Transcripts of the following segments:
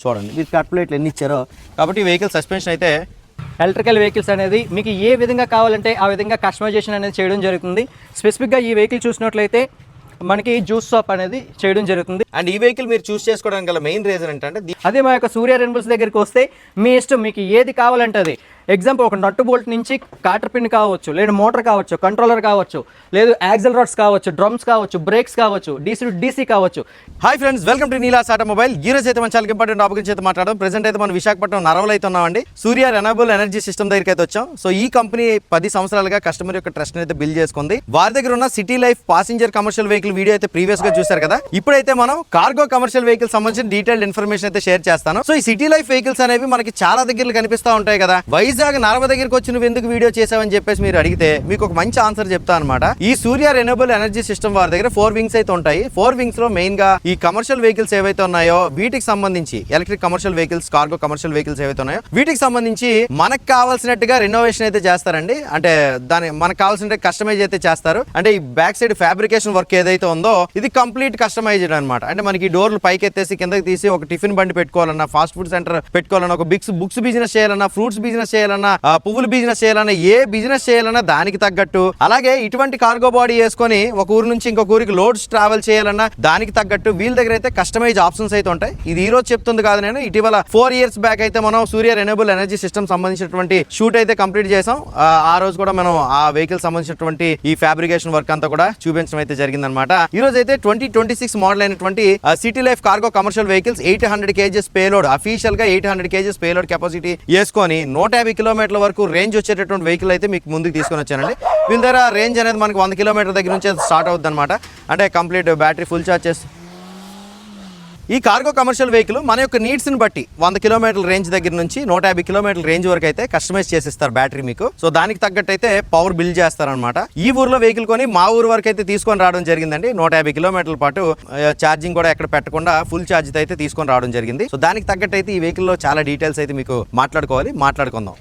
చూడండి with cut ప్లేట్లు ఎన్ని ఇచ్చారో. కాబట్టి వెహికల్ సస్పెన్షన్ అయితే ఎలక్ట్రికల్ వెహికల్స్ అనేది మీకు ఏ విధంగా కావాలంటే ఆ విధంగా కస్టమైజేషన్ అనేది చేయడం జరుగుతుంది. స్పెసిఫిక్గా ఈ వెహికల్ చూసినట్లయితే మనకి జ్యూస్ షాప్ అనేది చేయడం జరుగుతుంది. అండ్ ఈ వెహికల్ మీరు చూస్ చేసుకోవడానికి గల మెయిన్ రీజన్ ఏంటంటే అదే మా యొక్క సూర్య రెన్బుల్స్ దగ్గరికి వస్తే మీ ఇష్టం, మీకు ఏది కావాలంటే అది. ఎగ్జాంపుల్ ఒక నట్టు బోల్ట్ నుంచి కాటర్ పిన్ కావచ్చు, లేదా మోటార్ కావచ్చు, కంట్రోలర్ కావచ్చు, లేదు యాక్సిల్ రాడ్స్ కావచ్చు, డ్రమ్స్ కావచ్చు, బ్రేక్స్ కావచ్చు, డీసీ కావచ్చు. Hi friends, welcome to Neela's automobile. ఈ రోజు అయితే మన చాలా ఇంపార్టెంట్ టాపిక్ గురించి అయితే మాట్లాడడం. ప్రెసెంట్ అయితే మనం విశాఖపట్నం నరవల్ అయితే ఉన్నామండి. సూర్య రెన్యూవబుల్ ఎనర్జీ సిస్టమ్ దగ్గరికి అయితే వచ్చాం. సో ఈ కంపెనీ 10 సంవత్సరాలుగా కస్టమర్ యొక్క ట్రస్ట్ అయితే బిల్డ్ చేసుకుంది. వారి దగ్గర ఉన్న city life passenger commercial vehicle video అయితే ప్రీవియస్ గా చూసారు కదా. ఇప్పుడైతే మనం కార్గో కమర్షియల్ వెహికల్ సంబంధించిన డీటెయిల్డ్ ఇన్ఫర్మేషన్ అయితే షేర్ చేస్తాను. సో ఈ సిటీ లైఫ్ వెహికల్స్ అనేవి మనకి చాలా దగ్గర కనిపిస్తూ ఉంటాయి కదా. వైజాగ్ నరవ దగ్గరికి వచ్చి నువ్వు ఎందుకు వీడియో చేసావని చెప్పేసి మీరు అడిగితే మీకు ఒక మంచి ఆన్సర్ చెప్తా అనమాట. ఈ సూర్య రెన్యూవబుల్ ఎనర్జీ సిస్టమ్ వారి దగ్గర 4 వింగ్స్ అయితే ఉంటాయి. 4 వింగ్స్ లో మెయిన్ గా ఈ కమర్షియల్ వెహికల్స్ ఏవైతే ఉన్నాయో వీటికి సంబంధించి electric commercial vehicles, cargo commercial vehicles ఏవైతే ఉన్నాయో వీటికి సంబంధించి మనకు కావాల్సినట్టుగా రెనోవేషన్ అయితే చేస్తారండి. అంటే దాని మనకు కావాల్సిన కస్టమైజ్ అయితే చేస్తారు. అంటే ఈ బ్యాక్ సైడ్ ఫ్యాబ్రికేషన్ వర్క్ ఏదైతే ఉందో ఇది కంప్లీట్ కస్టమైజ్డ్ అనమాట. అంటే మనకి డోర్లు పైకి ఎత్తేసి కిందకి తీసి ఒక టిఫిన్ బండి పెట్టుకోవాలన్నా, ఫాస్ట్ ఫుడ్ సెంటర్ పెట్టుకోవాలన్నా, ఒక బుక్స్ బిజినెస్ చేయాలన్నా, ఫ్రూట్స్ బిజినెస్ చేయాలన్నా, పువ్వుల బిజినెస్ చేయాలన్నా, ఏ బిజినెస్ చేయాలన్నా దానికి తగ్గట్టు, అలాగే ఇటువంటి కార్గో బాడీ వేసుకొని ఒక ఊరు నుంచి ఇంకొక ఊరికి లోడ్స్ ట్రావెల్ చేయాలన్నా దానికి తగ్గట్టు వీళ్ళ దగ్గర అయితే కస్టమైజ్ ఆప్షన్స్ అయితే ఉంటాయి. ఇది ఈ రోజు చెప్తుంది కాదు, నేను ఇటీవల 4 ఇయర్స్ బ్యాక్ అయితే మనం సూర్య రెన్యూవబుల్ ఎనర్జీ సిస్టమ్ సంబంధించినటువంటి షూట్ అయితే కంప్లీట్ చేసాం. ఆ రోజు కూడా మనం ఆ వెహికల్ సంబంధించినటువంటి ఈ ఫ్యాబ్రికేషన్ వర్క్ అంతా కూడా చూపించడం అయితే జరిగిందనమాట. ఈ రోజు అయితే 2026 మోడల్ అయినటువంటి city life cargo commercial vehicles 800 kgs payload, official గా 800 kgs పేలోడ్ కెపాసిటీ వేసుకొని 150 కిలోమీటర్ల వరకు రేంజ్ వచ్చేటటువంటి వెహికల్ అయితే మీకు ముందుకు తీసుకొని వచ్చానండి. వీళ్ళ దగ్గర రేంజ్ అనేది మనకి 100 కిలోమీటర్ల దగ్గర నుంచి స్టార్ట్ అవుతుంది అనమాట. అంటే కంప్లీట్ బ్యాటరీ ఫుల్ ఛార్జ్ చేసి ఈ కార్గో కమర్షియల్ వెహికల్ మన యొక్క నీడ్స్ని బట్టి 100 కిలోమీటర్ల రేంజ్ దగ్గర నుంచి 150 కిలోమీటర్ల రేంజ్ వరకు అయితే కస్టమైజ్ చేసిస్తారు బ్యాటరీ మీకు. సో దానికి తగ్గట్టు అయితే పవర్ బిల్డ్ చేస్తారనమాట. ఈ ఊర్లో వెహికల్ కొని మా ఊరు వరకు అయితే తీసుకొని రావడం జరిగిందండి. 150 కిలోమీటర్ల పాటు ఛార్జింగ్ కూడా ఎక్కడ పెట్టకుండా ఫుల్ ఛార్జ్ అయితే తీసుకొని రావడం జరిగింది. సో దానికి తగ్గట్టు అయితే ఈ వెహికల్లో చాలా డీటెయిల్స్ అయితే మీకు మాట్లాడుకుందాం.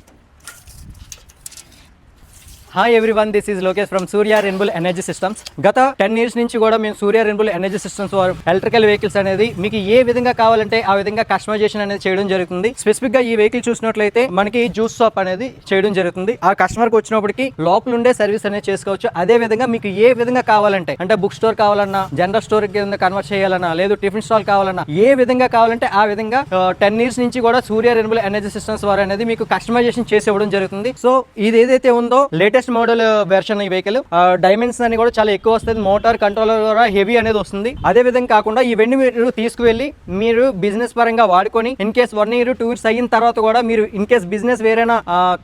Hi everyone, this is Lokesh from Surya renewable energy systems. గత 10 years నుంచి కూడా మేము సూర్య రెన్యూవబుల్ ఎనర్జీ సిస్టమ్స్ వారు ఎలక్ట్రికల్ వెహికల్స్ అనేది మీకు ఏ విధంగా కావాలంటే ఆ విధంగా కస్టమైజేషన్ అనేది చేయడం జరుగుతుంది. స్పెసిఫిక్ గా ఈ వెహికల్ చూసినట్లయితే మనకి జ్యూస్ షాప్ అనేది చేయడం జరుగుతుంది. ఆ కస్టమర్ కి వచ్చినప్పటికి లోపల ఉండే సర్వీస్ అనేది చేసుకోవచ్చు. అదే విధంగా మీకు ఏ విధంగా కావాలంటే, అంటే బుక్ స్టోర్ కావాలన్నా, జనరల్ స్టోర్ కింద కన్వర్ట్ చేయాలన్నా, లేదు టిఫిన్ స్టాల్ కావాలన్నా, ఏ విధంగా కావాలంటే ఆ విధంగా 10 years నుంచి కూడా సూర్య రెన్యూవబుల్ ఎనర్జీ సిస్టమ్స్ వారు అనేది మీకు కస్టమైజేషన్ చేసి ఇవ్వడం జరుగుతుంది. సో ఇది ఏదైతే ఉందో లేటెస్ట్ మోడల్ వెర్షన్ ఈ వెహికల్ డైమెన్షన్స్ అని కూడా చాలా ఎక్కువ వస్తుంది. మోటార్ కంట్రోలర్ కూడా హెవీ అనేది వస్తుంది. అదే విధంగా కాకుండా ఇవన్నీ మీరు తీసుకువెళ్ళి మీరు బిజినెస్ పరంగా వాడుకొని ఇన్ కేస్ 1 year 2 years అయిన తర్వాత కూడా మీరు ఇన్ కేస్ బిజినెస్ వేరేనా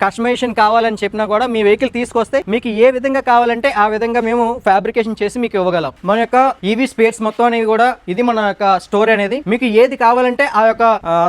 కస్టమైజేషన్ కావాలని చెప్పినా కూడా మీ వెహికల్ తీసుకొస్తే మీకు ఏ విధంగా కావాలంటే ఆ విధంగా మేము ఫ్యాబ్రికేషన్ చేసి మీకు ఇవ్వగలం. మన యొక్క ఈవీ స్పేర్స్ మొత్తం అనేవి కూడా ఇది మన యొక్క స్టోర్ అనేది. మీకు ఏది కావాలంటే ఆ యొక్క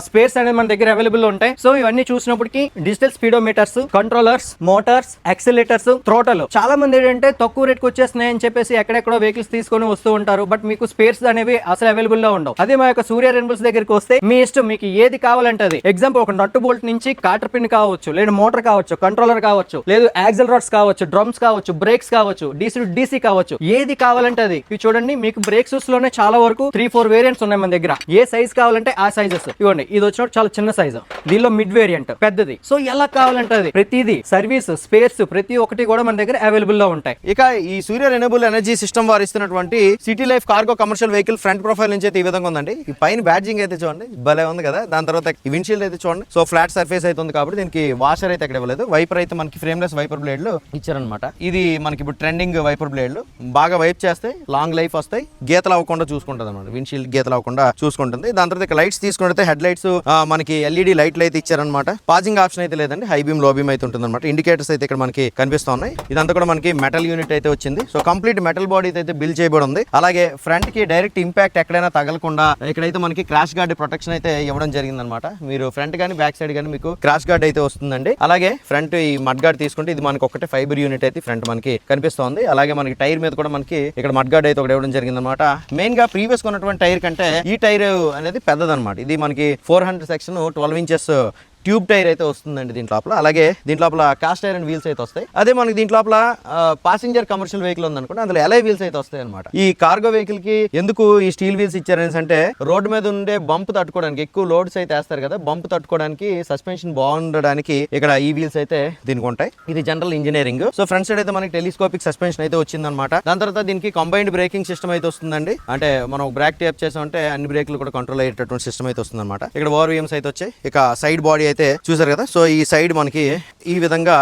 స్పేర్స్ అనేది మన దగ్గర అవైలబుల్ ఉంటాయి. సో ఇవన్నీ చూసినప్పటికీ digital speedometers, controllers, motors, accelerators, throttle. చాలా మంది ఏంటంటే తక్కువ రేట్కి వచ్చేస్తున్నాయి అని చెప్పేసి ఎక్కడెక్కడో వెహికల్స్ తీసుకొని వస్తూ ఉంటారు. బట్ మీకు స్పేర్స్ అనేవి అసలు అవైలబుల్ లో ఉండవు. అదే మా యొక్క సూర్య రెన్యూవబుల్స్ దగ్గరికి వస్తే మీ ఇష్టం, మీకు ఏది కావాలంటే అది. ఎగ్జాంపుల్ ఒక నట్టు బోల్ట్ నుంచి కాటర్ పిన్ కావచ్చు, లేదా మోటార్ కావచ్చు, కంట్రోలర్ కావచ్చు, లేదు యాక్సిల్ రాడ్స్ కావచ్చు, డ్రమ్స్ కావచ్చు, బ్రేక్స్ కావచ్చు, డీసీ కావచ్చు, ఏది కావాలంటే అది. ఇవి చూడండి, మీకు బ్రేక్ షూస్ లోనే చాలా వరకు 3-4 వేరియంట్స్ ఉన్నాయి మన దగ్గర. ఏ సైజ్ కావాలంటే ఆ సైజెస్ ఇవ్వండి. ఇది వచ్చినప్పుడు చాలా చిన్న సైజు, దీనిలో మిడ్ వేరియంట్, పెద్దది. సో ఎలా కావాలంటే అది ప్రతిదీ సర్వీస్, స్పేర్స్ ప్రతి ఒక్కటి కూడా మన దగ్గర అవైలబుల్ లో ఉంటాయి. ఇక ఈ సూర్య రెన్యూవబుల్ ఎనర్జీ సిస్టమ్ వారు ఇస్తున్నటువంటి city life cargo commercial vehicle front profile నుంచి అయితే ఈ విధంగా ఉందండి. ఈ పైన బ్యాడ్జింగ్ అయితే చూడండి భలే ఉంది కదా. దాని తర్వాత ఈ విండ్షీల్డ్ అయితే చూడండి. సో ఫ్లాట్ సర్ఫేస్ అయితే ఉంది కాబట్టి దీనికి వాషర్ అయితే ఎక్కడ ఇవ్వలేదు. వైపర్ అయితే మనకి ఫ్రేమ్లెస్ వైపర్ బ్లేడ్లు ఇచ్చారనమాట. ఇది మనకి ఇప్పుడు ట్రెండింగ్ వైపర్ బ్లేడ్లు. బాగా వైప్ చేస్తాయి, లాంగ్ లైఫ్ వస్తాయి, గీతలు అవ్వకుండా చూసుకుంటుంది అనమాట. విండ్షీల్డ్ గీతలు అవ్వకుండా చూసుకుంటుంది. దాని తర్వాత ఇక లైట్స్ తీసుకుంటే హెడ్ లైట్స్ మనకి ఎల్ఈడి లైట్లు అయితే ఇచ్చారనమాట. పాజింగ్ ఆప్షన్ అయితే లేదండి, హై బీమ్, లో బీమ్ అయితే ఉంటుంది అనమాట. ఇండికేటర్స్ అయితే ఇక్కడ మనకి కనిపిస్తూ ఉన్నాయి. ఇదంతా కూడా మనకి మెటల్ యూనిట్ అయితే వచ్చింది. సో కంప్లీట్ మెటల్ బాడీ అయితే బిల్డ్ చేయబడి ఉంది. అలాగే ఫ్రంట్ కి డైరెక్ట్ ఇంపాక్ట్ ఎక్కడైనా తగలకుండా ఇక్కడైతే మనకి క్రాష్ గార్డ్ ప్రొటెక్షన్ అయితే ఇవ్వడం జరిగింది అనమాట. మీరు ఫ్రంట్ గానీ బ్యాక్ సైడ్ గానీ మీకు క్రాష్ గార్డ్ అయితే వస్తుందండి. అలాగే ఫ్రంట్ ఈ మడ్ గార్డ్ తీసుకుంటే ఇది మనకి ఒకటే ఫైబర్ యూనిట్ అయితే ఫ్రంట్ మనకి కనిపిస్తుంది. అలాగే మనకి టైర్ మీద కూడా మనకి ఇక్కడ మడ్ గార్డ్ అయితే ఒకటి ఇవ్వడం జరిగింది అనమాట. మెయిన్ గా ప్రీవియస్ ఉన్నటువంటి టైర్ కంటే ఈ టైర్ అనేది పెద్దదన్నమాట. ఇది మనకి 400 సెక్షన్ 12 inches ట్యూబ్ టైర్ అయితే వస్తుందండి దీంట్లో లోపల. అలాగే దీంట్లో లోపల కాస్ట్ ఐరన్ వీల్స్ అయితే వస్తాయి. అదే మనకి దీంట్లో లోపల పాసింజర్ కమర్షియల్ వెహికల్ ఉందనుకోండి, అందులో ఎలై వీల్స్ అయితే వస్తాయి అనమాట. ఈ కార్గో వెహికల్ కి ఎందుకు ఈ స్టీల్ వీల్స్ ఇచ్చారని అంటే రోడ్డు మీద ఉండే బంప్ తట్టుకోవడానికి, ఎక్కువ లోడ్స్ అయితే వేస్తారు కదా, బంప్ తట్టుకోవడానికి, సస్పెన్షన్ బాగుండడానికి ఇక్కడ ఈ వీల్స్ అయితే దీనికి ఉంటాయి. ఇది general engineering. So front side అయితే మనకి టెలిస్కోపిక్ సస్పెన్షన్ అయితే వచ్చిందనమాట. దాని తర్వాత దీనికి కంబైన్డ్ బ్రేకింగ్ సిస్టమ్ అయితే వస్తుందండి. అంటే మనం బ్రేక్ టేప్ చేసామంటే అన్ని బ్రేక్లు కూడా కంట్రోల్ అయ్యేటటువంటి సిస్టమ్ అయితే వస్తుంది అనమాట. ఇక్కడ ఓఆర్వీఎంస్ అయితే వచ్చాయి. ఇక సైడ్ బాడీ అయితే చూసారు కదా. సో ఈ సైడ్ మనకి ఈ విధంగా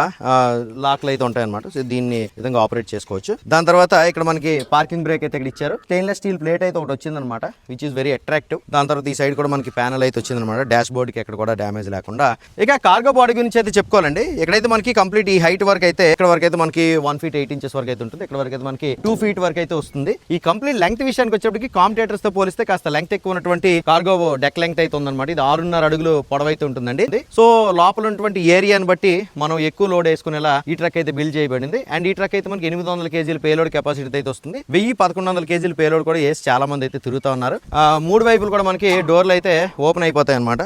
లాక్లు అయితే ఉంటాయి అనమాట. సో దీన్ని విధంగా ఆపరేట్ చేసుకోవచ్చు. దాని తర్వాత ఇక్కడ మనకి పార్కింగ్ బ్రేక్ అయితే ఇక్కడ ఇచ్చారు. స్టెయిన్లెస్ స్టీల్ ప్లేట్ అయితే ఒకటి వచ్చిందనమాట, విచ్ ఇస్ వెరీ అట్రాక్టివ్. దాని తర్వాత ఈ సైడ్ కూడా మనకి ప్యానల్ అయితే వచ్చిందనమాట, డాష్ బోర్డ్ కి ఎక్కడ కూడా డ్యామేజ్ లేకుండా. ఇక కార్గో బాడీ గురించి అయితే చెప్పుకోవాలండి. ఇక్కడైతే మనకి కంప్లీట్ ఈ హైట్ వరకు అయితే ఇక్కడ వరకు అయితే మనకి 1 feet 8 inches వరకు అయితే ఉంటుంది. ఇక్కడ వరకు అయితే మనకి 2 feet వరకు అయితే వస్తుంది. ఈ కంప్లీట్ లెంగ్త్ విషయానికి వచ్చేప్పటికి కాంపిటేటర్స్ తో పోలిస్తే కాస్త లెంగ్త్ ఎక్కువ ఉన్నటువంటి కార్గో డెక్ లెంగ్త్ అయితే ఉందన్నమాట. ఇది 6.5 అడుగులు పొడవైతే ఉంటుందండి. సో లోపల ఉన్నటువంటి ఏరియాని బట్టి మనం ఎక్కువ లోడ్ వేసుకునేలా ఈ ట్రక్ అయితే బిల్డ్ చేయబడింది. అండ్ ఈ ట్రక్ అయితే మనకి 800 kg పేలోడ్ కెపాసిటీ అయితే వస్తుంది. 1100 kg పేలోడ్ కూడా వేసి చాలా మంది అయితే తిరుగుతూ ఉన్నారు. 3 వైపులు కూడా మనకి డోర్లు అయితే ఓపెన్ అయిపోతాయి అనమాట.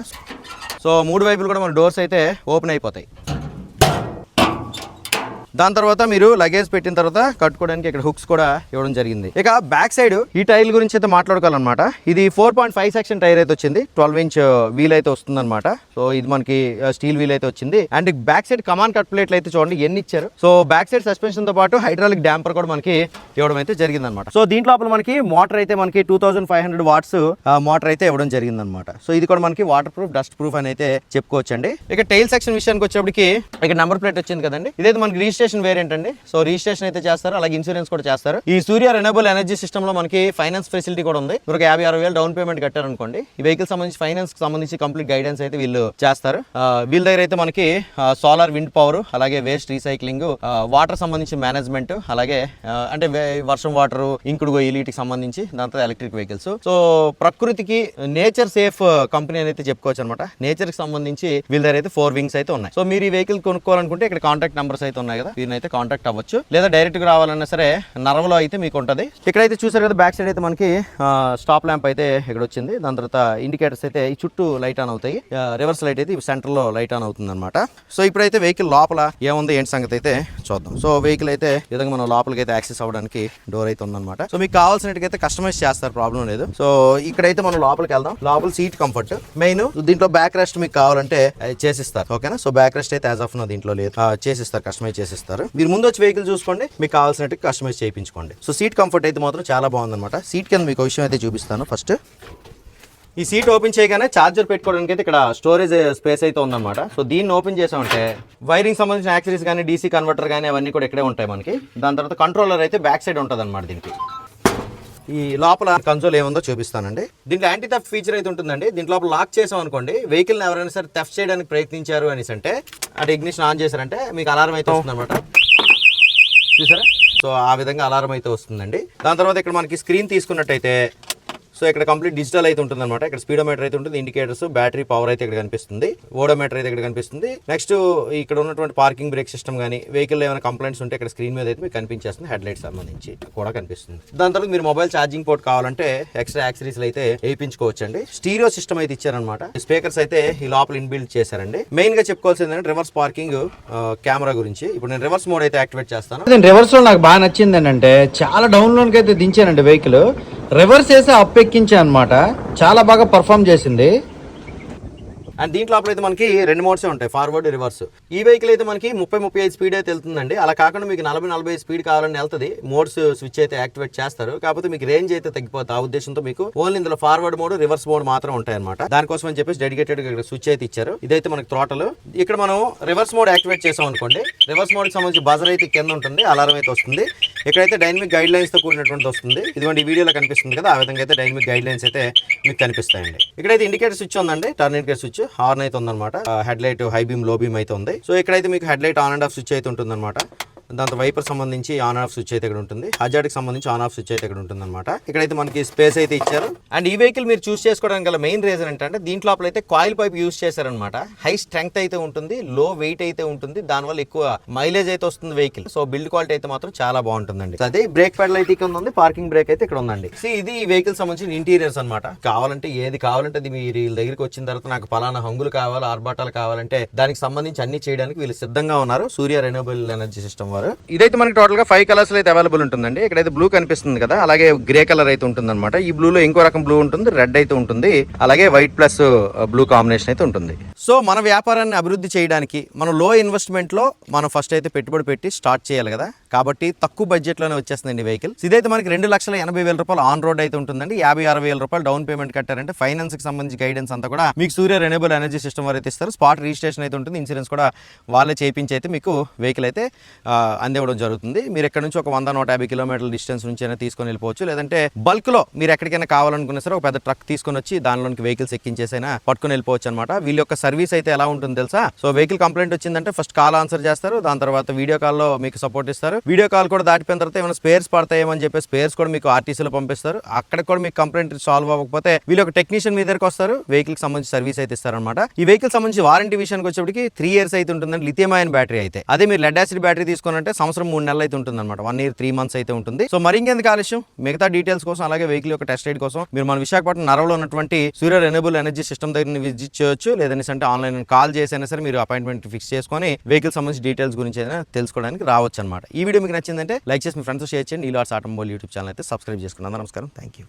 సో 3 వైపులు కూడా మన డోర్స్ అయితే ఓపెన్ అయిపోతాయి. దాని తర్వాత మీరు లగేజ్ పెట్టిన తర్వాత కట్టుకోవడానికి ఇక్కడ హుక్స్ కూడా ఇవ్వడం జరిగింది. ఇక బ్యాక్ సైడ్ ఈ టైర్ గురించి అయితే మాట్లాడుకోవాలన్నమాట. ఇది 4.5 సెక్షన్ టైర్ అయితే వచ్చింది. 12 inch వీల్ అయితే వస్తుంది అనమాట. సో ఇది మనకి స్టీల్ వీల్ అయితే వచ్చింది. And back side come on cut ప్లేట్లు అయితే చూడండి ఎన్ని ఇచ్చారు. సో బ్యాక్ సైడ్ సస్పెన్షన్ తో పాటు హైడ్రాలిక్ డాంపర్ కూడా మనకి ఇవ్వడం అయితే జరిగింది అనమాట. సో దీంట్లో మనకి మోటార్ అయితే మనకి 2500 watts మోటార్ అయితే ఇవ్వడం జరిగింది అనమాట. సో ఇది కూడా మనకి వాటర్ ప్రూఫ్, డస్ట్ ప్రూఫ్ అని అయితే చెప్పుకోవచ్చు అండి. ఇక టైల్ సెక్షన్ విషయానికి వచ్చేప్పటికి ఇక్కడ నెంబర్ ప్లేట్ వచ్చింది కదండి. ఇదైతే మనకి రిజిస్ట్రేషన్ వేరియంట్ అండి. సో రిజిస్ట్రేషన్ అయితే చేస్తారు, అలాగే ఇన్సూరెన్స్ కూడా చేస్తారు. ఈ సూర్య రెన్యూవబుల్ ఎనర్జీ సిస్టమ్ లో మనకి ఫైనాన్స్ ఫెసిలిటీ కూడా ఉంది. ఒక 50-60 డౌన్ పేమెంట్ కట్టారనుకోండి, ఈ వెహికల్ సంబంధించి ఫైనాన్స్ కి సంబంధించి కంప్లీట్ గైడెన్స్ అయితే వీళ్ళు చేస్తారు. వీళ్ళ దగ్గర అయితే మనకి సోలార్, విండ్ పవర్, అలాగే వేస్ట్ రీసైక్లింగ్, వాటర్ సంబంధించి మేనేజ్మెంట్, అలాగే అంటే వర్షం వాటర్, ఇంకుడు వీటికి సంబంధించి, దాంతో ఎలక్ట్రిక్ వెహికల్స్. సో ప్రకృతికి నేచర్ సేఫ్ కంపెనీ అయితే చెప్పుకోవచ్చు అనమాట. నేచర్ కి సంబంధించి వీళ్ళ దగ్గర అయితే 4 wings అయితే ఉన్నాయి. సో మీరు ఈ వెహికల్ కొనుక్కోవాలనుకుంటే ఇక్కడ కాంటాక్ట్ నెంబర్స్ అయితే ఉన్నాయి కదా, వీరిని అయితే కాంటాక్ట్ అవ్వచ్చు. లేదా డైరెక్ట్ గా రావాలన్నా సరే నరవలో అయితే మీకు ఉంటుంది. ఇక్కడైతే చూసారు కదా, బ్యాక్ సైడ్ అయితే మనకి స్టాప్ ల్యాంప్ అయితే ఇక్కడ వచ్చింది. దాని తర్వాత ఇండికేటర్స్ అయితే ఈ చుట్టూ లైట్ ఆన్ అవుతాయి. రివర్స్ లైట్ అయితే సెంటర్ లో లైట్ ఆన్ అవుతుంది అనమాట. సో ఇప్పుడైతే వెహికల్ లోపల ఏముంది ఏంటి సంగతి అయితే చూద్దాం. సో వెహికల్ అయితే ఈ విధంగా మనం లోపలికి అయితే యాక్సెస్ అవ్వడానికి డోర్ అయితే ఉందన్నమాట. సో మీకు కావాల్సినట్టుగా కస్టమైజ్ చేస్తారు, ప్రాబ్లం లేదు. సో ఇక్కడైతే మనం లోపలికి వెళ్దాం. లోపల సీట్ కంఫర్ట్ మెయిన్. దీంట్లో బ్యాక్ రెస్ట్ మీకు కావాలంటే చేసిస్తారు, ఓకేనా. సో బ్యాక్ రెస్ట్ అయితే యాజ్ ఆఫ్ నో దీంట్లో లేదు, చేసిస్తారు, కస్టమైజ్ చేసిస్తారు. మీరు ముందు వచ్చి వెహికల్ చూసుకోండి, మీకు కావాల్సినట్టు కస్టమైజ్ చేయించుకోండి. సో సీట్ కంఫర్ట్ అయితే మాత్రం చాలా బాగుందన్నమాట. సీట్ కింద మీకు విషయం అయితే చూపిస్తాను. ఫస్ట్ ఈ సీట్ ఓపెన్ చేయగానే ఛార్జర్ పెట్టుకోవడానికి అయితే ఇక్కడ స్టోరేజ్ స్పేస్ అయితే ఉందన్నమాట. సో దీన్ని ఓపెన్ చేసామంటే వైరింగ్ సంబంధించిన యాక్సెసరీస్ కానీ, డీసీ కన్వర్టర్ కానీ అవన్నీ కూడా ఇక్కడే ఉంటాయి మనకి. దాని తర్వాత కంట్రోలర్ అయితే బ్యాక్ సైడ్ ఉంటుంది అనమాట. దీనికి ఈ లోపల కన్సోల్ ఏముందో చూపిస్తానండి. దీంట్లో యాంటీ థెఫ్ట్ ఫీచర్ అయితే ఉంటుందండి. దీంట్లో లోపల లాక్ చేసాం అనుకోండి, వెహికల్ ఎవరైనా సరే థెఫ్ట్ చేయడానికి ప్రయత్నించారు అనేసి అంటే, అంటే ఇగ్నిషన్ ఆన్ చేశారంటే మీకు అలారం అయితే వస్తుంది అనమాట. చూసారా? సో ఆ విధంగా అలారం అయితే వస్తుందండి. దాని తర్వాత ఇక్కడ మనకి స్క్రీన్ తీసుకున్నట్టయితే సో ఇక్కడ కంప్లీట్ డిజిటల్ అయితే ఉంటుంది అనమాట. ఇక్కడ స్పీడోమీటర్ అయితే ఉంటుంది, ఇండికేటర్స్, బ్యాటరీ పవర్ అయితే ఇక్కడ కనిపిస్తుంది, ఓడోమీటర్ అయితే ఇక్కడ కనిపిస్తుంది. నెక్స్ట్ ఇక్కడ ఉన్నటువంటి పార్కింగ్ బ్రేక్ సిస్టమ్ కానీ, వెహికల్ ఏమైనా కంప్లైంట్స్ ఉంటే ఇక్కడ స్క్రీన్ మీద అయితే మీకు కనిపించేస్తుంది. హెడ్ లైట్ సంబంధించి కూడా కనిపిస్తుంది. దాని తర్వాత మీరు మొబైల్ ఛార్జింగ్ పోర్ట్ కావాలంటే ఎక్స్ట్రా యాక్సెసరీస్ అయితే వేయించుకోవచ్చు అండి. స్టీరియో సిస్టమ్ అయితే ఇచ్చారనమాట. స్పీకర్స్ అయితే ఈ లోపల ఇన్బిల్డ్ చేశారండి. మెయిన్ గా చెప్పుకోవాల్సింది ఏంటంటే రివర్స్ పార్కింగ్ కెమెరా గురించి. ఇప్పుడు నేను రివర్స్ మోడ్ అయితే యాక్టివేట్ చేస్తాను. రివర్స్ లో నాకు బాగా నచ్చింది ఏంటంటే చాలా డౌన్ లోకి అయితే దించానండి వెహికల్. రివర్స్ వేసి అప్ ఎక్కించా అనమాట. చాలా బాగా పర్ఫామ్ చేసింది. అండ్ దీంట్లో అయితే మనకి 2 మోడ్స్ ఉంటాయి, ఫార్వర్డ్, రివర్స్. ఈ వెహికల్ అయితే మనకి 30-35 స్పీడ్ అయితే వెళ్తుందండి. అలా కాకుండా మీకు 40-45 స్పీడ్ కావాలని వెళ్తుంది. మోడ్స్ స్విచ్ అయితే యాక్టివేట్ చేస్తారు, కాకపోతే మీకు రేంజ్ అయితే తగ్గిపోతుంది. ఆ ఉద్దేశంతో మీకు ఓన్లీ ఇందులో ఫార్వర్డ్ మోడ్, రివర్స్ మోడ్ మాత్రం ఉంటాయి అనమాట. దానికోసం అని చెప్పేసి డెడికేటెడ్ స్విచ్ అయితే ఇచ్చారు. ఇదైతే మనకి థ్రాటల్. ఇక్కడ మనం రివర్స్ మోడ్ యాక్టివేట్ చేసాం అనుకోండి, రివర్స్ మోడ్ కి సంబంధించి బజర్ అయితే కింద ఉంటుంది, అలారం అయితే వస్తుంది. ఇక్కడైతే డైనమిక్ గైడ్ లైన్స్ తో కూడినటువంటి వస్తుంది. ఇదిగోండి ఈ వీడియోలో కనిపిస్తుంది కదా, ఆ విధంగా అయితే డైనమిక్ గైడ్ లైన్స్ అయితే మీకు కనిపిస్తాయండి. ఇక్కడైతే ఇండికేటర్ స్విచ్ ఉందండి, టర్న్ ఇండికేటర్ స్విచ్, హార్న్ అయితే ఉందన్నమాట. హెడ్ లైట్ హై బీమ్, లో బీమ్ అయితే ఉంది. సో ఇక్కడైతే మీకు head light on and off switch అయితే ఉంటుందన్నమాట. దాంతో వైపర్ సంబంధించి ఆన్ ఆఫ్ స్విచ్ అయితే ఇక్కడ ఉంటుంది, హజార్డ్ కి సంబంధించి ఆన్ ఆఫ్ స్విచ్ అయితే ఇక్కడ ఉంటుంది అనమాట. ఇక్కడైతే మనకి స్పేస్ అయితే ఇచ్చారు. అండ్ ఈ వెహికల్ మీరు చూస్ చేసుకోవడానికి గల మెయిన్ రీజన్ ఏంటంటే దీంట్లో అయితే కాయిల్ పైప్ యూస్ చేశారనమాట. హై స్ట్రెంగ్త్ అయితే ఉంటుంది, లో వెయిట్ అయితే ఉంటుంది, దానివల్ల ఎక్కువ మైలేజ్ అయితే వస్తుంది వెహికల్. సో బిల్డ్ క్వాలిటీ అయితే మాత్రం చాలా బాగుంటుందండి. అదే బ్రేక్ పెడల్ అయితే ఇక్కడ ఉంది, పార్కింగ్ బ్రేక్ అయితే ఇక్కడ ఉందండి. ఇది ఈ వెహికల్ సంబంధించిన ఇంటీరియర్స్ అనమాట. కావాలంటే ఏది కావాలంటే అది మీరు వీళ్ళ దగ్గరికి వచ్చిన తర్వాత నాకు పలానా హంగులు కావాలి, ఆర్బాటాలు కావాలంటే దానికి సంబంధించి అన్ని చేయడానికి వీళ్ళు సిద్ధంగా ఉన్నారు, సూర్య రెన్యూబుల్ ఎనర్జీ సిస్టమ్ వారు. ఇదైతే మనకి టోటల్ గా 5 కలర్స్ అయితే అవైలబుల్ ఉంటుందండి. ఇక్కడైతే బ్లూ కనిపిస్తుంది కదా, అలాగే గ్రే కలర్ అయితే ఉంటుంది అనమాట. ఈ బ్లూ లో ఇంకో రకం బ్లూ ఉంటుంది, రెడ్ అయితే ఉంటుంది, అలాగే వైట్ ప్లస్ బ్లూ కాంబినేషన్ అయితే ఉంటుంది. సో మన వ్యాపారాన్ని అభివృద్ధి చేయడానికి మనం లో ఇన్వెస్ట్మెంట్ లో మనం ఫస్ట్ అయితే పెట్టుబడి పెట్టి స్టార్ట్ చేయాలి కదా, కాబట్టి తక్కువ బడ్జెట్ లోనే వచ్చేస్తుందండి వెహికల్. ఇదైతే మనకి 2,80,000 రూపాయలు ఆన్ రోడ్ అయితే ఉంటుందండి. 50,000-60,000 రూపాయలు డౌన్ పేమెంట్ కట్టారంటే ఫైనాన్స్ కి సంబంధించి గైడెన్స్ అంతా కూడా మీకు సూర్య రెన్యూబుల్ ఎనర్జీ సిస్టమ్ వారు అయితే ఇస్తారు. స్పాట్ రిజిస్ట్రేషన్ అయితే ఉంటుంది, ఇన్సూరెన్స్ కూడా వాళ్ళే చేయించి అయితే మీకు వెహికల్ అయితే అందివ్వడం జరుగుతుంది. మీరు ఎక్కడ నుంచి ఒక 100-150 కిలోమీటర్ల డిస్టెన్స్ నుంచి అయినా తీసుకొని వెళ్ళిపోవచ్చు, లేదంటే బల్క్ లో మీరు ఎక్కడికైనా కావాలనుకున్నా సరే ఒక పెద్ద ట్రక్ తీసుకొని వచ్చి దానిలోనికి వెహికల్స్ ఎక్కించేసైనా పట్టుకొని వెళ్ళిపోవచ్చు అనమాట. వీళ్ళ యొక్క సర్వీస్ అయితే ఎలా ఉంటుంది తెలుసా? సో వెహికల్ కంప్లైంట్ వచ్చిందంటే ఫస్ట్ కాల్ ఆన్సర్ చేస్తారు, దాని తర్వాత వీడియో కాల్లో మీకు సపోర్ట్ ఇస్తారు. వీడియో కాల్ కూడా దాటిపోయిన తర్వాత ఏమైనా స్పేర్స్ పడతాయేమని చెప్పి స్పేర్స్ కూడా మీకు ఆర్టీసీలో పంపిస్తారు. అక్కడ కూడా మీకు కంప్లైంట్ సాల్వ్ అవ్వకపోతే వీళ్ళు ఒక టెక్నీషియన్ మీ దగ్గరకు వస్తారు, వెహికల్ కి సంబంధించి సర్వీస్ అయితే ఇస్తారనమాట. ఈ వెహికల్ సంబంధించి వారంటీ విషయానికి వచ్చేప్పటికి 3 years అయితే ఉంటుందండి, లిథియం అయన్ బ్యాటరీ అయితే. అదే మీరు లెడ్ యాసిడ్ బ్యాటరీ తీసుకున్నంటే సంవత్సరం 3 నెలలు అయితే ఉంటుంది అనమాట. 1 year 3 months అయితే ఉంటుంది. సో మరి ఇంకెందుకు ఆలస్యం, మిగతా డీటెయిల్స్ కోసం అలాగే వెహికల్ యొక్క టెస్ట్ రైడ్ కోసం మీరు మన విశాఖపట్నం నరవలో ఉన్నటువంటి సూర్య రెన్యూబుల్ ఎనర్జీ సిస్టమ్ దగ్గర విజిట్ చేయొచ్చు, లేదంటే ఆన్లైన్ కాల్ చేసైనా సరే మీరు అపాయింట్మెంట్ ఫిక్స్ చేసుకొని వెహికల్ సంబంధించి డీటెయిల్స్ గురించి అయినా తెలుసుకోవడానికి రావచ్చు అనమాట. ఈ వీడియో మీకు నచ్చిందంటే లైక్ చేసి మీ ఫ్రెండ్స్ షేర్ చేయండి. ఈలాట్స్ ఆటోమొబైల్ యూట్యూబ్ ఛానల్ అయితే సబ్స్క్రైబ్ చేసుకున్నాను. నమస్కారం, థ్యాంక్ యూ.